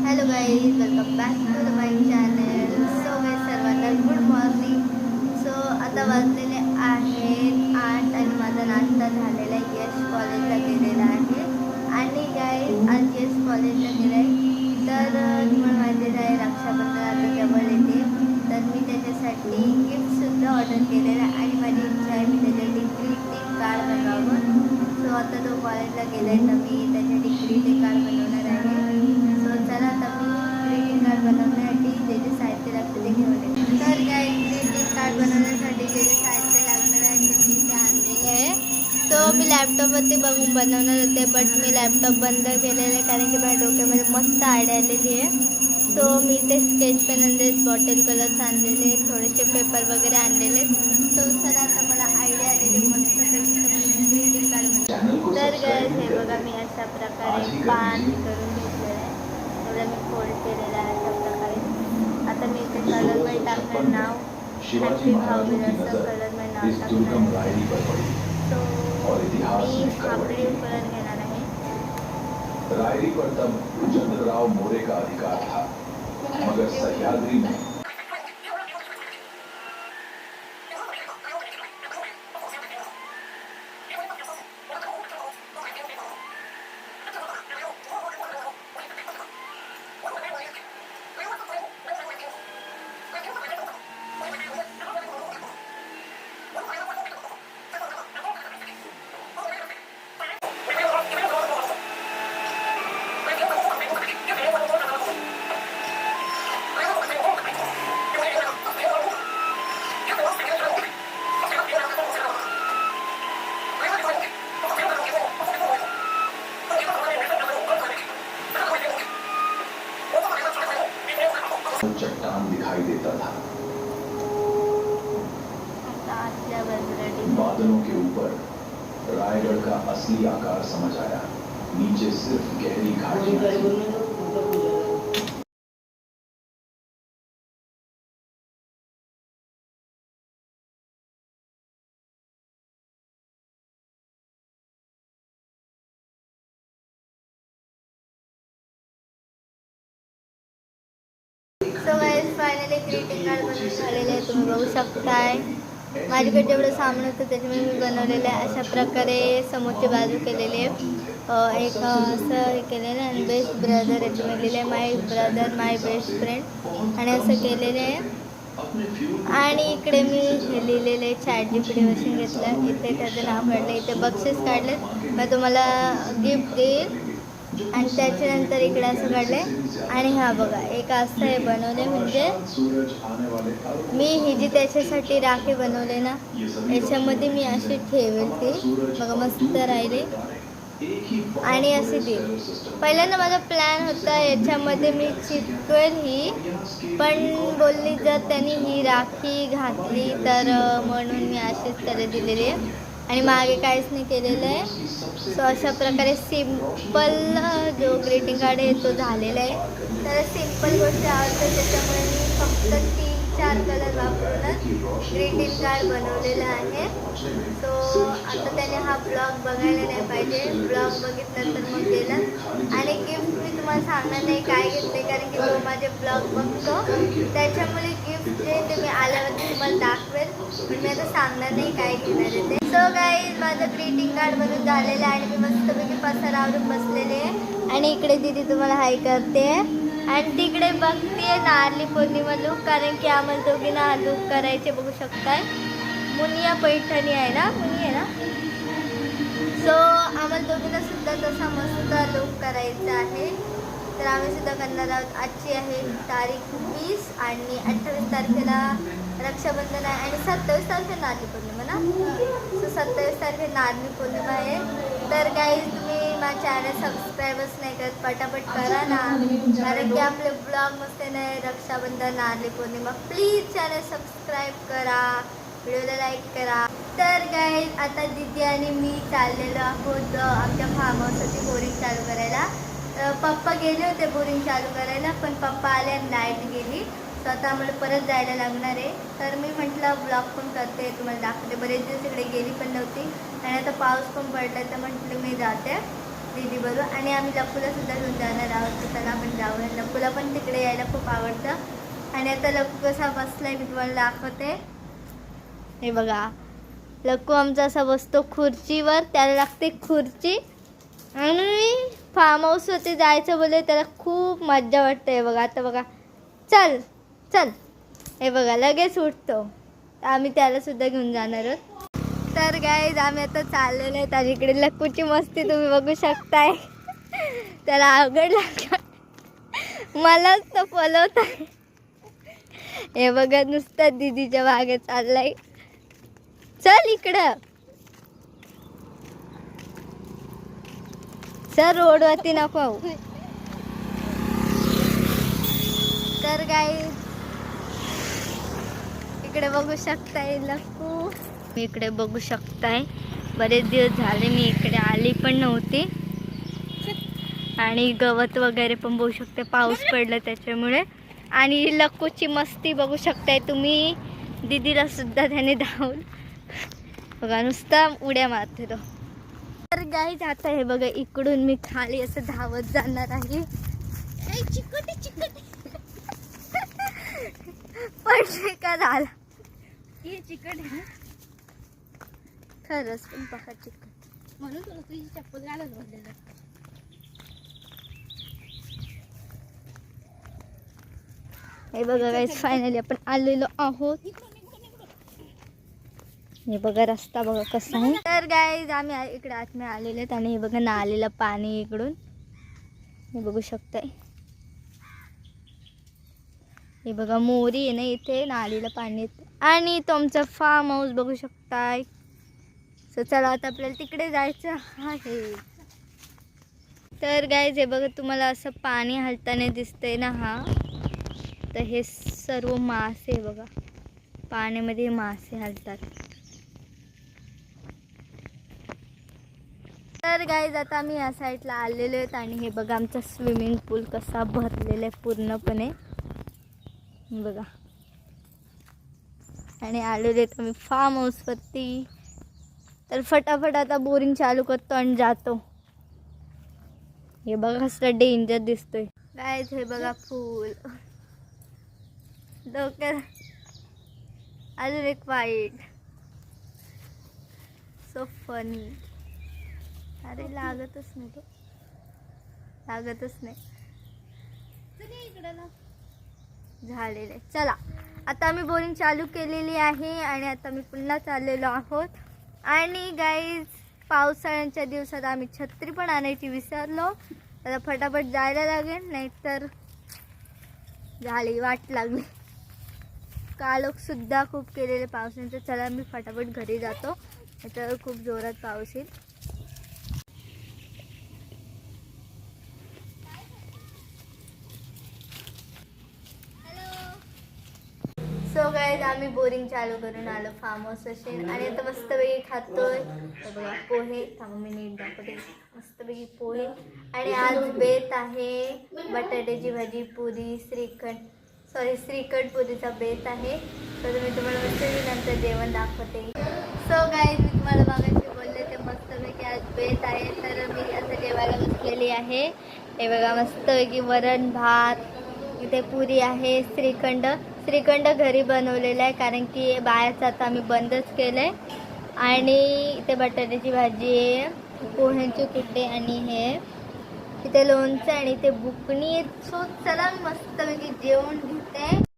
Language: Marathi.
Hello guys, welcome back to the my channel. So guys, सर्वांना गुड मॉर्निंग. सो आता वाजलेले आहेत 8 आणि माझा नाश्ता झालेला आहे. यश कॉलेजला गेलेला आहे आणि गाईज आज यश कॉलेजला गेला आहे. तर तुम्हाला माहितीच आहे रक्षाबंधन आता जवळ येते, तर मी त्याच्यासाठी गिफ्टसुद्धा ऑर्डर केलेलं आहे आणि माझी इच्छा आहे मी त्याच्यासाठी ग्रीटिंग कार्ड बनवावं. सो आता तो कॉलेजला गेला आहे तर मी त्याच्यासाठी ग्रीटिंग कार्ड बनवणार आहे. सो चला आता मी ग्रीटिंग कार्ड बनवण्यासाठी जे जे साहित्य लागतं ते घेऊन येते. तर काय ग्रीटिंग कार्ड बनवण्यासाठी जे जे साहित्य लागणार आहे ते मी इथे आणलेलं आहे. सो मी लॅपटॉपवरती बघून बनवणार होते, बट मी लॅपटॉप बंद केलेलं आहे कारण की माझ्या डोक्यामध्ये मस्त आयडिया आलेली आहे. सो मी ते स्केच पेन आणले, बॉटल कलर्स आणलेले, थोडेसे पेपर वगैरे आणलेले. सो चला आता मला आयडिया आलेली मस्तपैकी ग्रीटिंग कार्ड. तर गॅस हे बघा मी अशा प्रकारे पान करून घेतलेलं आहे. एवढं मी फोल्ड केलेलं आहे अशा प्रकारे. आता मी इथे कलरमध्ये टाकणार नाव, हॅपी भाऊबीज असं कलरमध्ये नाव टाकणार आहे. सो मी हा ब्ल्यू कलर घेणार आहे. रायरी पर तब चंद्रराव मोरे का अधिकार था, मगर सह्याद्री में चट्टान दिखाई देता था। बादलों के ऊपर रायगढ़ का असली आकार समझ आया। नीचे सिर्फ गहरी घाटियां थी। So guys finally greeting card बनवून झालेलं आहे. तुम्ही बघू शकताय माझ्याकडे जेवढं सामान होतं त्याच्यामुळे मी बनवलेलं आहे. अशा प्रकारे समोरची बाजू केलेली आहे, एक असं हे केलेलं आहे आणि बेस्ट ब्रदर याच्यामध्ये लिहिलं आहे माय ब्रदर माय बेस्ट फ्रेंड आणि असं केलेलं आहे. आणि इकडे मी हे लिहिलेलं आहे ChatGPT मशीन घेतलं, इथे त्याचं नाव काढलं, इथे बक्षीस काढले, मग तुम्हाला गिफ्ट देईल. आणि त्याच्यानंतर इकडे असं काढलंय आणि हा बघा एक असं हे बनवले, म्हणजे मी ही जी त्याच्यासाठी राखी बनवले ना याच्यामध्ये मी अशी ठेवेल ती बघा मस्त राहिले आणि अशी देईल. पहिल्यांदा माझा प्लॅन होता याच्यामध्ये मी चिपकवेल ही, पण बोलली जर त्यांनी ही राखी घातली तर म्हणून मी अशीच त्याला दिलेली आहे आणि मागे काहीच नाही केलेलं आहे. सो अशा प्रकारे सिम्पल जो ग्रीटिंग कार्ड आहे तो झालेला आहे. तर सिम्पल गोष्टी आवडतात त्याच्यामुळे मी फक्त 3-4 कलर वापरूनच ग्रीटिंग कार्ड बनवलेलं आहे. सो आता त्याने हा ब्लॉग बघायला नाही पाहिजे, ब्लॉग बघितलं तर मग गेलं. आणि गिफ्ट मी तुम्हाला सांगणार नाही काय घेतले कारण की तो माझे ब्लॉग बघतो, त्याच्यामुळे गिफ्ट जे ते मी आल्यावरती तुम्हाला दाखवेल, पण मी आता सांगणार नाही काय घेणार आहे ते. सो गाईज माझं ग्रीटिंग कार्ड बनवून झालेलं आहे आणि मी मस्तपैकी पसारावरून बसलेले आहे आणि इकडे दीदी तुम्हाला हाय करते आणि तिकडे बघते नारळी पौर्णिमा लूक, कारण की आम्हाला दोघींना हा लूक करायचे बघू शकताय. मुनिया पैठणी आहे ना, मुनी आहे ना. सो आम्हाला दोघींना सुद्धा तसा मस्त लूक करायचा आहे, तर आम्ही सुद्धा करणार आहोत. आजची आहे तारीख 20 आणि 28 तारखेला रक्षाबंधन आहे आणि 27 तारखेला नारळी पौर्णिमा ना. सो 27 तारखेला नारळी पौर्णिमा आहे. तर गाईज तुम्ही माझ्या चॅनल सबस्क्राईबच नाही करत, पटापट करा ना, कारण की आपले ब्लॉग मस्त नाही Rakshabandhan Narali Purnima. Please channel subscribe करा, व्हिडिओला लाईक करा. तर गाईज आता दीदी आणि मी चाललेलो आहोत आमच्या फार्म हाऊसवरती बोरिंग चालू करायला. पप्पा गेले होते बोरिंग चालू करायला, पण पप्पा आले आणि लाईट गेली, तर आता आम्हाला परत जायला लागणार आहे. तर मी म्हटलं ब्लॉग पण करते, तुम्हाला दाखवते. बरेच दिवस इकडे गेली पण नव्हती आणि आता पाऊस पण पडला तर म्हटलं मी जाते. दीदी बरोबर. आणि आम्ही लक्कूला सुद्धा घेऊन जाणार आहोत, तर त्याला आपण जाऊया. लक्कूला पण तिकडे यायला खूप आवडतं. आणि आता लक्कू कसा बसलाय मी तुम्हाला दाखवते. हे बघा, लक्कू आमचा असा बसतो खुर्चीवर, त्याला लागते खुर्ची. आणि फार्म हाऊसवरती जायचं बोलले त्याला खूप मज्जा वाटते. हे बघा, आता बघा, चल चल, हे बघा लगेच उठतो. आम्ही त्याला सुद्धा घेऊन जाणार आहोत. तर गाईज आम्ही आता चाललेलो आहेत आणि इकडे लक्कूची मस्ती तुम्ही बघू शकताय. त्याला अवघड लागत, मलाच तो फॉलोत आहे. हे बघा नुसतं दीदीच्या मागे चाललाय. चल इकडं, सर रोडवरती नको. तर गाईज इकडे बघू शकताय लक्कू, इकडे बघू शकताय. बरेच दिवस झाले मी इकडे आली पण नव्हती. आणि गवत वगैरे पण बघू शकते, पाऊस पडला त्याच्यामुळे. आणि लक्कूची मस्ती बघू शकताय तुम्ही. दीदीला सुद्धा त्याने धावून बघा नुसता उड्या मारते तो. तर गाईज आता हे बघा, इकडून मी खाली असं धावत जाणार आहे. चिकटी चिकटी पडले का झाला. हे चिकट आहे खरंच, पण बघा चिकट, म्हणून तुला तुझी चप्पल घालत बोललेलं. हे बघा गाईज, फायनली आपण आलेलो आहोत. हे बघा रस्ता बघा कसा आहे. तर गाईज आम्ही इकडे आतमध्ये आलेले आहेत. आणि हे बघा नालेलं पाणी इकडून हे बघू शकताय. हे बघा मोरी आहे ना इथे, नालीला पाणी येते. आणि तुमचं फार्म हाऊस बघू शकताय. सो चला आता आपल्याला तिकडे जायचं आहे. तर गाईज हे बघा, तुम्हाला असं पाणी हलताना दिसतंय ना, हा तर हे सर्व मासे बघा, पाण्यामध्ये मासे हलतात. तर गाईज आता आम्ही या साईडला आलेलो आहेत. आणि हे बघा आमचा स्विमिंग पूल कसा भरलेला आहे पूर्णपणे बघा. आणि आलेलो आहेत आम्ही फार्म हाऊसवरती. तर फटाफट आता बोरिंग चालू करतो आणि जातो. हे बघा कसला डेंजर दिसतोय गाईज. हे बघा फूल, डोक्यात अजून एक वाईट, सो फनी. अरे लागतच नाही, तो लागतच नाही. झालेलं आहे. चला आता आम्ही बोरिंग चालू केलेली आहे. आणि आता मी पुन्हा चाललेलो आहोत. आणि गाईज पावसाळ्याच्या दिवसात आम्ही छत्री पण आणायची विसरलो. आता फटाफट जायला लागेल, नाहीतर झाली वाट लागली. कालोख सुद्धा खूप केलेले पावसाने. चला मी फटाफट घरी जातो, नाहीतर खूप जोरात पाऊस येईल. सो गाईज आम्ही बोरिंग चालू करून आलो फार्म हाऊस असेल. आणि आता मस्तपैकी खातोय. तर बघा पोहे, थांबा मी नीट दाखवते. मस्तपैकी पोहे. आणि आज बेत आहे बटाट्याची भाजी, पुरी, श्रीखंड पुरीचा बेत आहे. तर मी तुम्हाला मस्तपैकी नंतर जेवण दाखवते. सो गाईज मी तुम्हाला मागाशी बोलले ते मस्तपैकी आज बेत आहे. तर मी असं जेवायला बसलेली आहे. हे बघा मस्तपैकी वरण भात, इथे पुरी आहे, श्रीखंड घरी बनवलेलं आहे, कारण की बाहेरचं आता आम्ही बंदच केलं आहे. आणि इथे बटाट्याची भाजी आहे, पोह्यांचे कुड्डे, आणि हे इथे लोणचं, आणि इथे बुकणी. सो चला मस्तपैकी जेवण घेते.